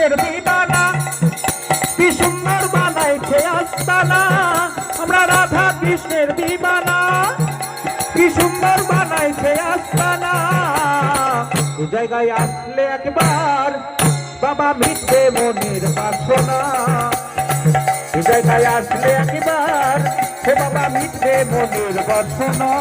কৃষ্ণের দিবানা, কি সুন্দর বানাইছে আস্তানা। আমরা রাধা কৃষ্ণের দিবানা, কি সুন্দর বানাইছে আস্তানা। এ জায়গায় আসলে একবার বাবা মিটবে মনের বাসনা। এ জায়গায় আসলে একবার হে বাবা মিটবে মনের বাসনা।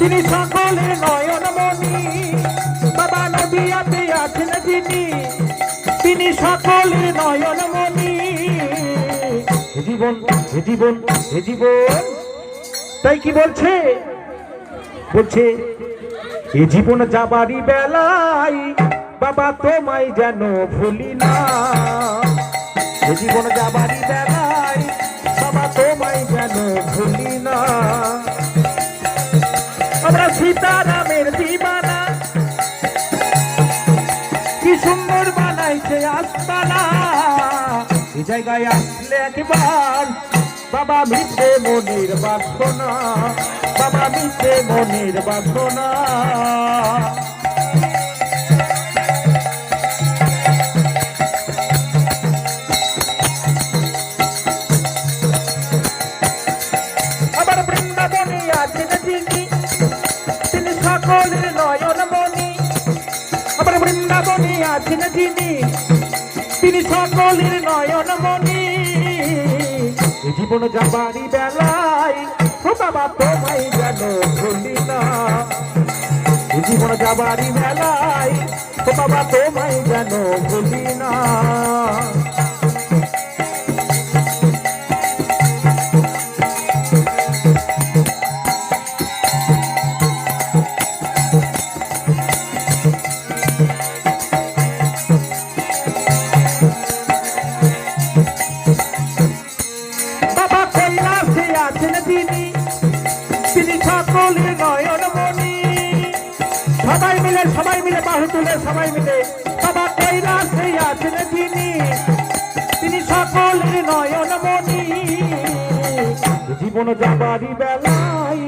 তিনি সকলের নয়নমণি, বাবা নদিয়াতে আছেন যিনি, তিনি সকলের নয়নমণি। হে জীবন হে জীবন হে জীবন, তাই কি বলছে? বলছে এ জীবন যাবারই বেলায় বাবা তোমায় যেন ভুলি না। এ জীবন যাবারই বেলায় বাবা তোমায় যেন ভুলি না। আমরা সীতারামের দিবানা, কি সুন্দর বানাইছে আস্তানা। এই জায়গায় আসলে একবার বাবা মিটবে মনের বাসনা, বাবা মিটবে মনের বাসনা। আবার বৃন্দাবনে আছেন যিনি, তিনি সকলের নয়নমণি। আবার বৃন্দাবনে আছেন যিনি, তিনি সকলের নয়নমণি। এ জীবন যাবারই বেলায় ও বাবা তোমায় যেন ভুলি না। এ জীবন যাবারই বেলায় ও বাবা তোমায় যেন ভুলি না। তিনি সকলের নয়নমণি। সবাই মিলে বাহু তুলে সবাই মিলে বাবা কৈলাসে আছেন যিনি, তিনি সকলের নয়নমণি। জীবন যাবারই বেলায়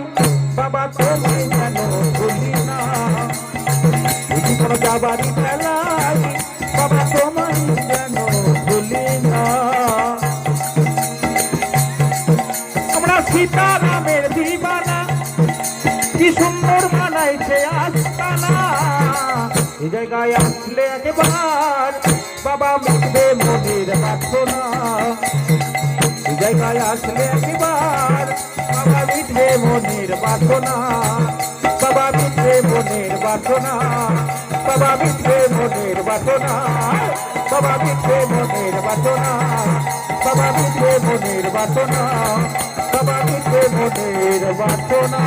বাবা তোমায় যেন ভুলি না। জীবন যাবারই বেলায় বাবা তোমায় যেন ভুলি না। আমরা সীতারামের দিবানা, কি সুন্দর বানাইছে আস্তানা। এই জায়গায় আসলে একবার বাবা মিটবে মনের বাসনা। এই জায়গায় আসলে একবার বাবা মিটবে মনের বাসনা, বাবা মিটবে মনের বাসনা, বাবা মিটবে মনের বাসনা, বাবা মিটবে মনের বাসনা, বাবা মিটবে মনের বাসনা, বাবা মিটবে মনের বাসনা।